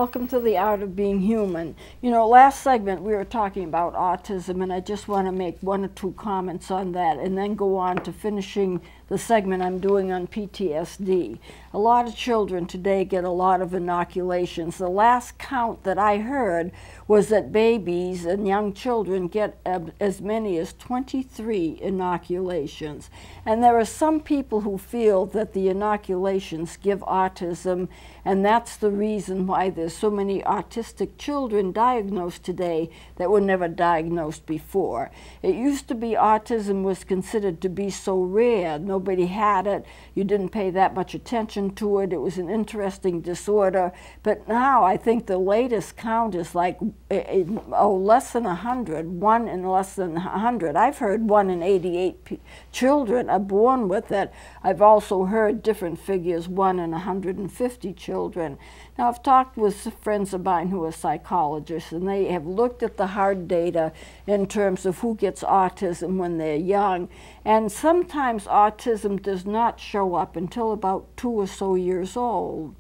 welcome to the Art of Being Human. You know, last segment we were talking about autism, and I just want to make one or two comments on that and then go on to finishing the segment I'm doing on PTSD. A lot of children today get a lot of inoculations. The last count that I heard was that babies and young children get as many as 23 inoculations. And there are some people who feel that the inoculations give autism, and that's the reason why there's so many autistic children diagnosed today that were never diagnosed before. It used to be autism was considered to be so rare. Nobody had it. You didn't pay that much attention to it. It was an interesting disorder. But now I think the latest count is like less than 100, one in less than 100. I've heard 1 in 88 children are born with it. I've also heard different figures, 1 in 150 children. Now, I've talked with friends of mine who are psychologists, and they have looked at the hard data in terms of who gets autism when they're young. And sometimes autism does not show up until about 2 or so years old.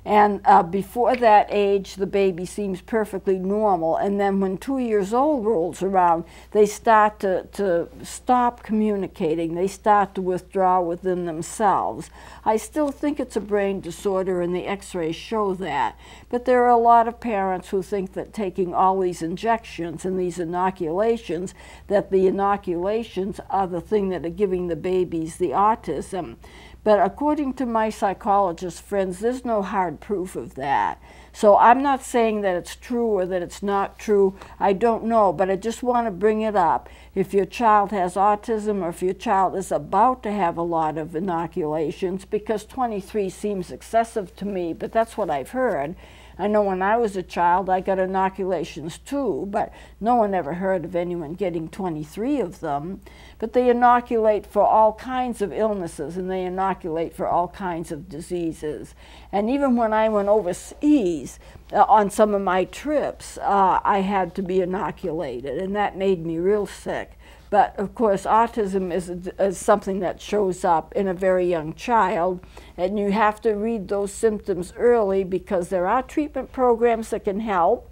And before that age, the baby seems perfectly normal. And then when 2 years old rolls around, they start to stop communicating. They start to withdraw within themselves. I still think it's a brain disorder, and the x-rays show that. But there are a lot of parents who think that taking all these injections and these inoculations, that the inoculations are the thing that are giving the babies the autism. But according to my psychologist friends, there's no hard proof of that. So I'm not saying that it's true or that it's not true. I don't know, but I just want to bring it up. If your child has autism, or if your child is about to have a lot of inoculations, because 23 seems excessive to me, but that's what I've heard. I know when I was a child, I got inoculations too, but no one ever heard of anyone getting 23 of them. But they inoculate for all kinds of illnesses, and they inoculate for all kinds of diseases. And even when I went overseas on some of my trips, I had to be inoculated, and that made me real sick. But of course, autism is something that shows up in a very young child, and you have to read those symptoms early because there are treatment programs that can help.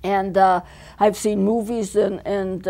And I've seen movies and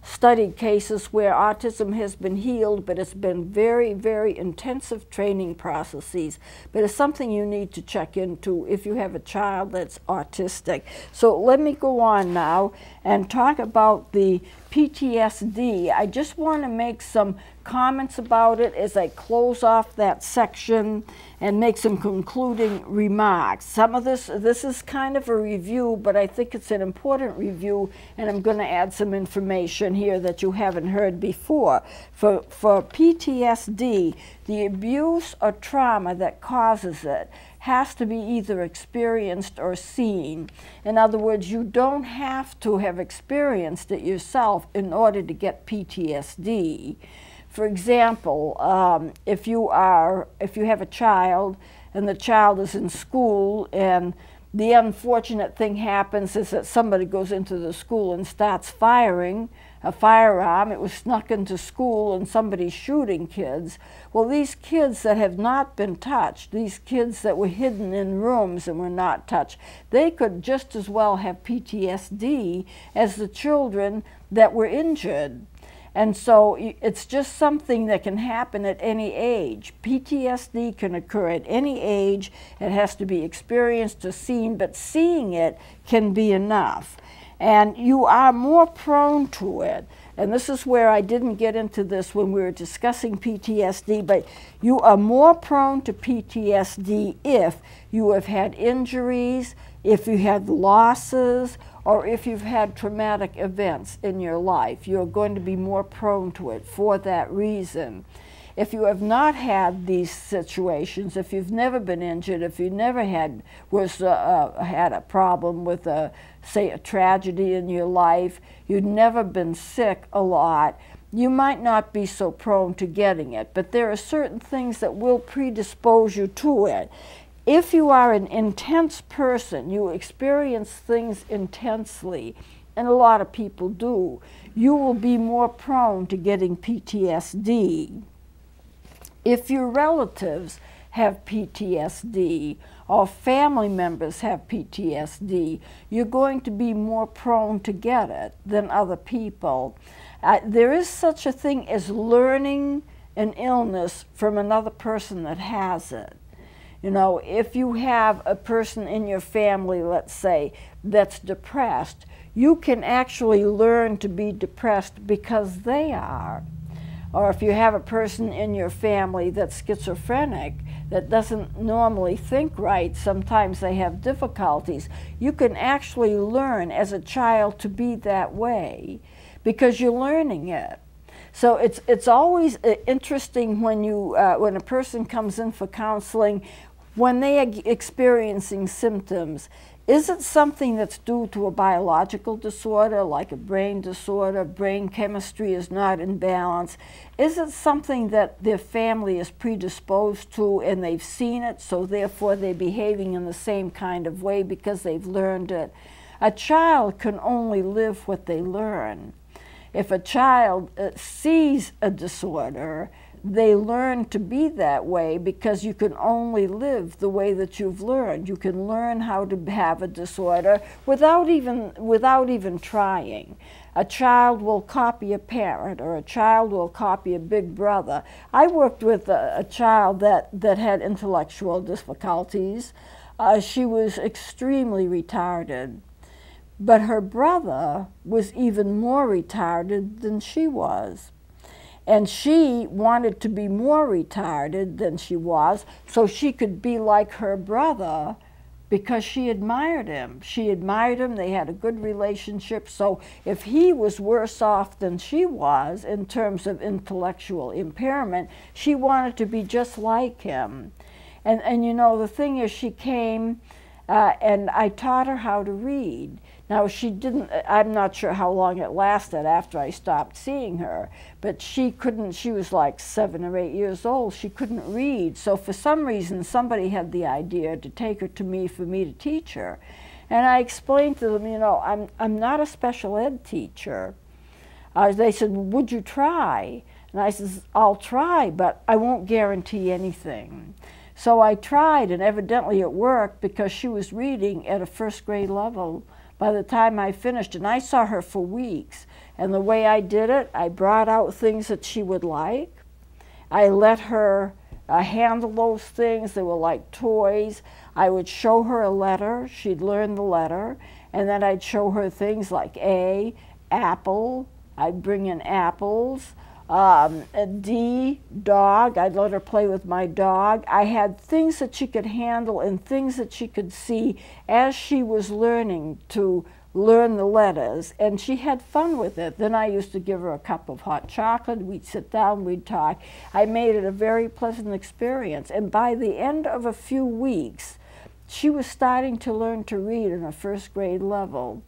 studied cases where autism has been healed, but it's been very, very intensive training processes. But it's something you need to check into if you have a child that's autistic. So let me go on now and talk about the PTSD. I just want to make some comments about it as I close off that section and make some concluding remarks. Some of this is kind of a review, but I think it's an important review, and I'm going to add some information here that you haven't heard before. For PTSD, the abuse or trauma that causes it has to be either experienced or seen. In other words, you don't have to have experienced it yourself in order to get PTSD. For example, if you have a child and the child is in school, and the unfortunate thing happens is that somebody goes into the school and starts firing a firearm. It was snuck into school and somebody's shooting kids. Well, these kids that have not been touched, these kids that were hidden in rooms and were not touched, they could just as well have PTSD as the children that were injured. And so it's just something that can happen at any age. PTSD can occur at any age. It has to be experienced or seen, but seeing it can be enough. And you are more prone to it. And this is where I didn't get into this when we were discussing PTSD, but you are more prone to PTSD if you have had injuries, if you had losses, or if you've had traumatic events in your life. You're going to be more prone to it for that reason. If you have not had these situations, if you've never been injured, if you never had a problem with, say, a tragedy in your life, you've never been sick a lot, you might not be so prone to getting it. But there are certain things that will predispose you to it. If you are an intense person, you experience things intensely, and a lot of people do, you will be more prone to getting PTSD. If your relatives have PTSD, or family members have PTSD, you're going to be more prone to get it than other people. There is such a thing as learning an illness from another person that has it. You know, if you have a person in your family, let's say, that's depressed, you can actually learn to be depressed because they are. Or if you have a person in your family that's schizophrenic, that doesn't normally think right, sometimes they have difficulties, you can actually learn as a child to be that way because you're learning it. So it's always interesting when when a person comes in for counseling, when they are experiencing symptoms. Is it something that's due to a biological disorder, like a brain disorder, brain chemistry is not in balance? Is it something that their family is predisposed to and they've seen it, so therefore they're behaving in the same kind of way because they've learned it? A child can only live what they learn. If a child sees a disorder, they learn to be that way because you can only live the way that you've learned. You can learn how to have a disorder without even trying. A child will copy a parent, or a child will copy a big brother. I worked with a child that had intellectual difficulties. She was extremely retarded. But her brother was even more retarded than she was. And she wanted to be more retarded than she was so she could be like her brother because she admired him. She admired him, they had a good relationship, so if he was worse off than she was in terms of intellectual impairment, she wanted to be just like him. And you know, the thing is, she came and I taught her how to read. Now, she didn't, I'm not sure how long it lasted after I stopped seeing her, but she couldn't, she was like 7 or 8 years old, she couldn't read. So for some reason, somebody had the idea to take her to me for me to teach her. And I explained to them, you know, I'm not a special ed teacher. They said, well, would you try? And I said, I'll try, but I won't guarantee anything. So I tried, and evidently it worked because she was reading at a first grade level by the time I finished, and I saw her for weeks. And the way I did it, I brought out things that she would like. I let her handle those things. They were like toys. I would show her a letter. She'd learn the letter. And then I'd show her things like A, apple. I'd bring in apples. A D, dog. I'd let her play with my dog. I had things that she could handle and things that she could see as she was learning to learn the letters, and she had fun with it. Then I used to give her a cup of hot chocolate. We'd sit down, we'd talk. I made it a very pleasant experience, and by the end of a few weeks, she was starting to learn to read on a first grade level.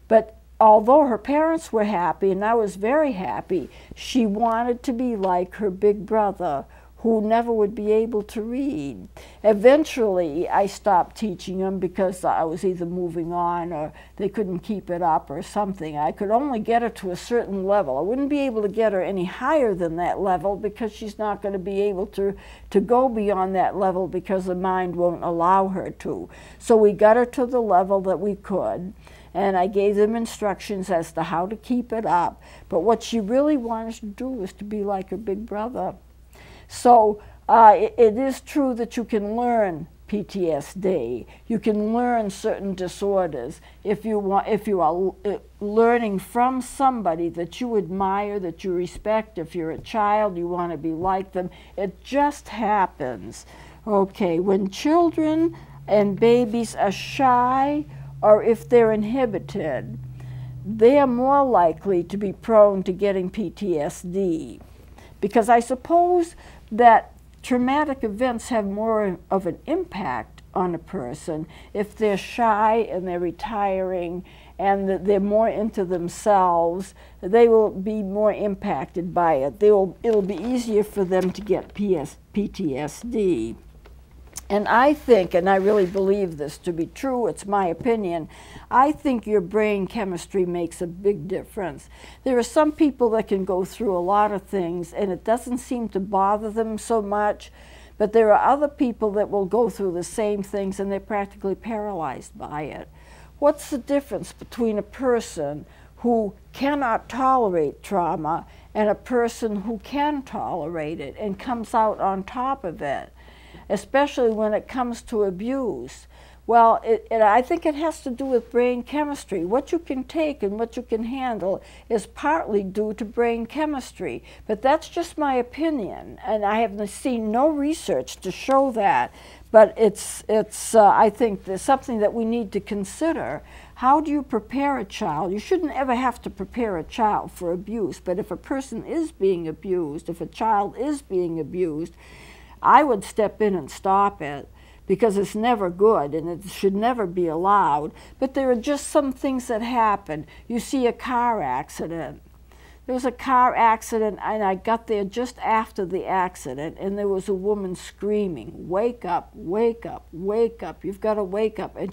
But although her parents were happy, and I was very happy, she wanted to be like her big brother, who never would be able to read. Eventually, I stopped teaching them because I was either moving on or they couldn't keep it up or something. I could only get her to a certain level. I wouldn't be able to get her any higher than that level because she's not going to be able to go beyond that level because the mind won't allow her to. So we got her to the level that we could. And I gave them instructions as to how to keep it up. But what she really wanted to do was to be like her big brother. So it is true that you can learn PTSD. You can learn certain disorders if you are learning from somebody that you admire, that you respect. If you're a child, you want to be like them. It just happens. Okay, when children and babies are shy, or if they're inhibited, they are more likely to be prone to getting PTSD. Because I suppose that traumatic events have more of an impact on a person. If they're shy and they're retiring and they're more into themselves, they will be more impacted by it. It'll be easier for them to get PTSD. And I think, and I really believe this to be true, it's my opinion, I think your brain chemistry makes a big difference. There are some people that can go through a lot of things and it doesn't seem to bother them so much But there are other people that will go through the same things and they're practically paralyzed by it. What's the difference between a person who cannot tolerate trauma and a person who can tolerate it and comes out on top of it, especially when it comes to abuse? Well, I think it has to do with brain chemistry. What you can take and what you can handle is partly due to brain chemistry. But that's just my opinion, and I have seen no research to show that. But it's I think there's something that we need to consider. How do you prepare a child? You shouldn't ever have to prepare a child for abuse, but if a person is being abused, if a child is being abused, I would step in and stop it, because it's never good and it should never be allowed. But there are just some things that happen. You see a car accident. There was a car accident and I got there just after the accident and there was a woman screaming, "Wake up, wake up, wake up, you've got to wake up." And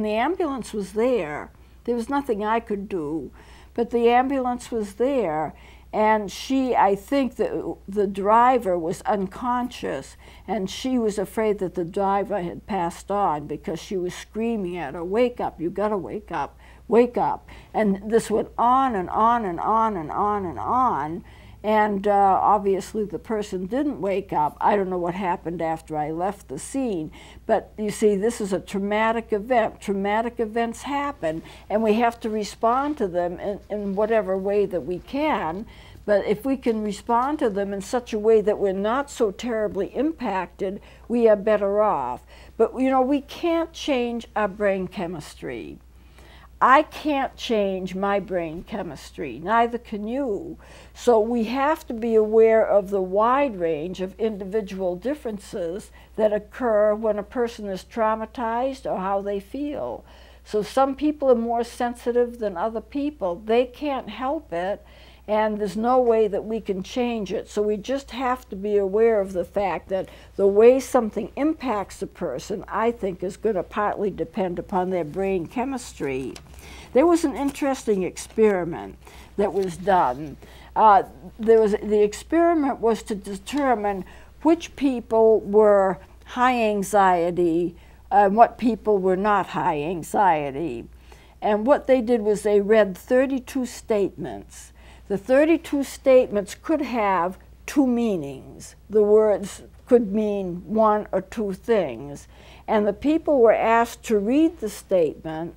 the ambulance was there. There was nothing I could do, but the ambulance was there. And I think that the driver was unconscious, and she was afraid that the driver had passed on because she was screaming at her, "Wake up, you gotta wake up, wake up." And this went on and on and on and on and on. And obviously the person didn't wake up. I don't know what happened after I left the scene. But you see, this is a traumatic event. Traumatic events happen, and we have to respond to them in whatever way that we can. But if we can respond to them in such a way that we're not so terribly impacted, we are better off. But you know, we can't change our brain chemistry. I can't change my brain chemistry, neither can you. So we have to be aware of the wide range of individual differences that occur when a person is traumatized or how they feel. So some people are more sensitive than other people. They can't help it, and there's no way that we can change it. So we just have to be aware of the fact that the way something impacts a person, I think, is going to partly depend upon their brain chemistry. There was an interesting experiment that was done. The experiment was to determine which people were high anxiety and what people were not high anxiety. And what they did was they read 32 statements. The 32 statements could have two meanings. The words could mean one or two things. And the people were asked to read the statement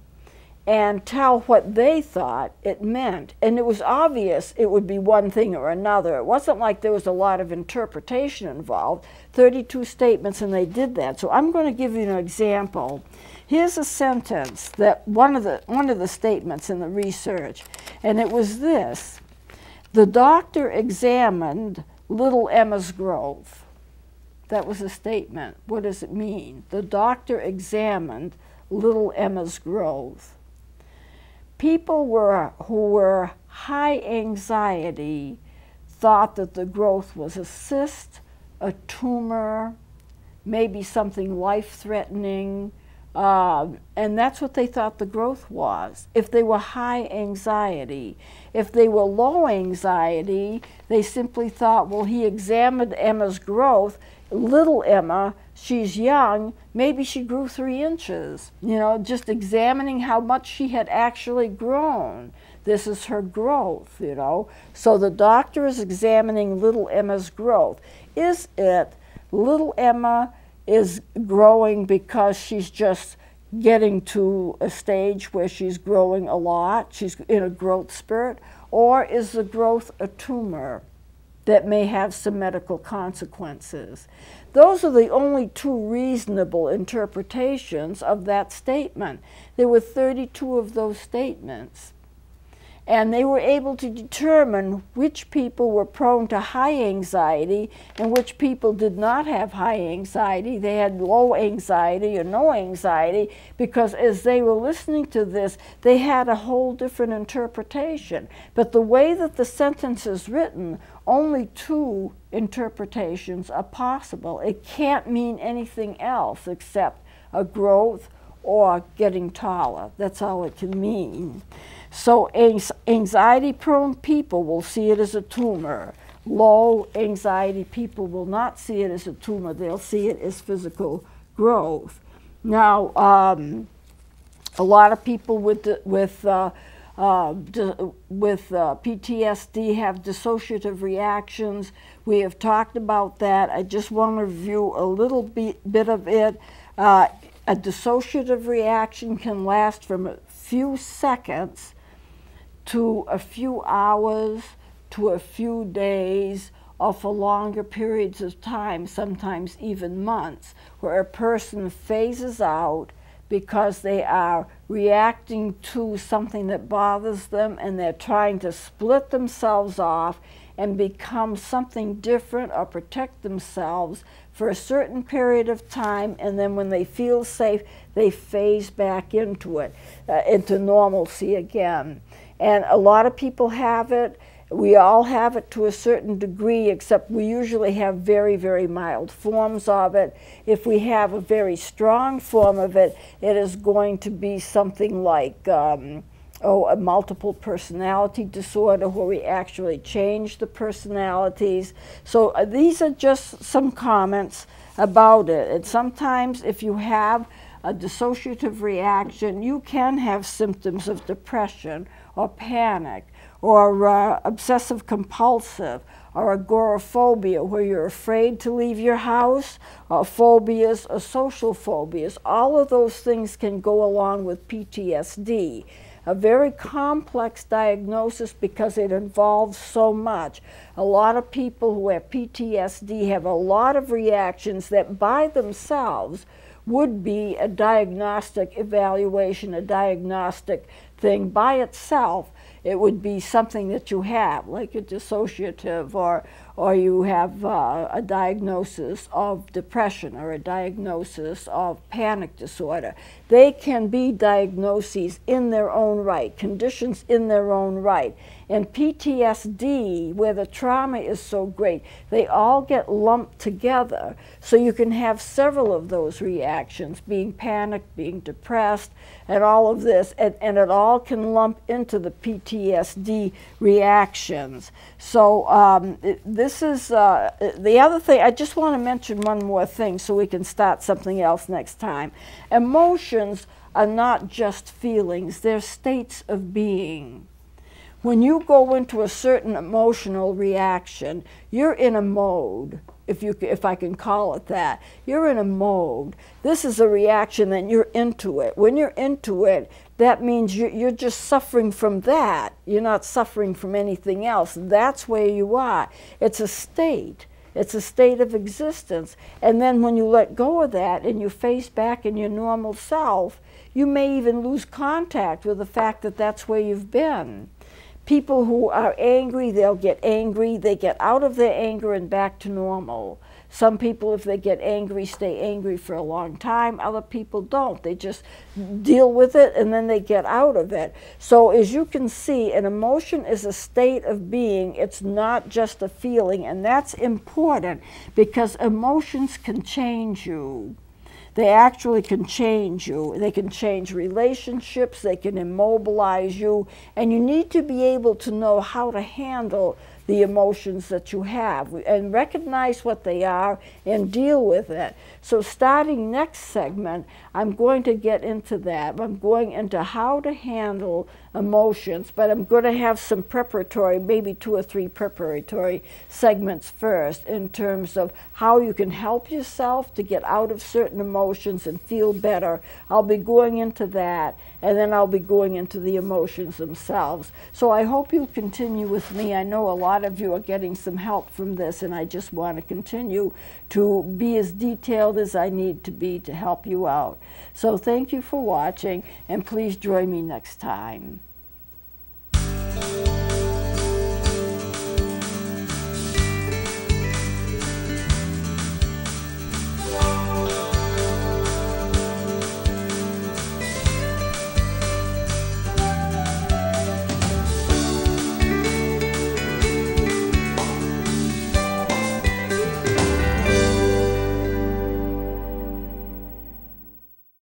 and tell what they thought it meant. And it was obvious it would be one thing or another. It wasn't like there was a lot of interpretation involved. 32 statements, and they did that. So I'm going to give you an example. Here's a sentence that one of the statements in the research, and it was this: "The doctor examined little Emma's growth." That was a statement. What does it mean? The doctor examined little Emma's growth. People who were high anxiety thought that the growth was a cyst, a tumor, maybe something life-threatening, and that's what they thought the growth was, if they were high anxiety. If they were low anxiety, they simply thought, well, he examined Emma's growth. Little Emma, she's young, maybe she grew 3 inches. You know, just examining how much she had actually grown. This is her growth, you know. So the doctor is examining little Emma's growth. Is it little Emma is growing because she's just getting to a stage where she's growing a lot, she's in a growth spurt, or is the growth a tumor that may have some medical consequences? Those are the only 2 reasonable interpretations of that statement. There were 32 of those statements. And they were able to determine which people were prone to high anxiety and which people did not have high anxiety. They had low anxiety or no anxiety, because as they were listening to this, they had a whole different interpretation. But the way that the sentence is written, only 2 interpretations are possible. It can't mean anything else except a growth or getting taller. That's all it can mean. So anxiety-prone people will see it as a tumor. Low anxiety people will not see it as a tumor. They'll see it as physical growth. Now, a lot of people with PTSD have dissociative reactions. We have talked about that. I just want to review a little bit of it. A dissociative reaction can last from a few seconds to a few hours to a few days, or for longer periods of time, sometimes even months, where a person phases out because they are reacting to something that bothers them, and they're trying to split themselves off and become something different or protect themselves for a certain period of time, and then when they feel safe, they phase back into it, into normalcy again. And a lot of people have it. We all have it to a certain degree, except we usually have very, very mild forms of it. If we have a very strong form of it, it is going to be something like a multiple personality disorder, where we actually change the personalities. So these are just some comments about it. And sometimes if you have a dissociative reaction, you can have symptoms of depression or panic, or obsessive compulsive, or agoraphobia, where you're afraid to leave your house, or phobias or social phobias. All of those things can go along with PTSD. A very complex diagnosis because it involves so much. A lot of people who have PTSD have a lot of reactions that by themselves would be a diagnostic evaluation, a diagnostic thing by itself. It would be something that you have, like a dissociative, or you have a diagnosis of depression or a diagnosis of panic disorder. They can be diagnoses in their own right, conditions in their own right. And PTSD, where the trauma is so great, they all get lumped together. So you can have several of those reactions, being panicked, being depressed, and all of this, and it all can lump into the PTSD reactions. So this is the other thing. I just want to mention one more thing so we can start something else next time. Emotions are not just feelings, they're states of being. When you go into a certain emotional reaction, you're in a mode, if I can call it that. You're in a mode. This is a reaction and you're into it. When you're into it, that means you're just suffering from that. You're not suffering from anything else. That's where you are. It's a state. It's a state of existence. And then when you let go of that and you face back in your normal self, you may even lose contact with the fact that that's where you've been. People who are angry, they'll get angry. They get out of their anger and back to normal. Some people, if they get angry, stay angry for a long time. Other people don't. They just deal with it and then they get out of it. So as you can see, an emotion is a state of being. It's not just a feeling, and that's important because emotions can change you. They actually can change you. They can change relationships, they can immobilize you, and you need to be able to know how to handle the emotions that you have and recognize what they are and deal with it. So starting next segment, I'm going to get into that. I'm going into how to handle emotions, but I'm going to have some preparatory, maybe 2 or 3 preparatory segments first in terms of how you can help yourself to get out of certain emotions and feel better. I'll be going into that, and then I'll be going into the emotions themselves. So I hope you continue with me. I know a lot of you are getting some help from this, and I just want to continue to be as detailed as I need to be to help you out. So thank you for watching, and please join me next time.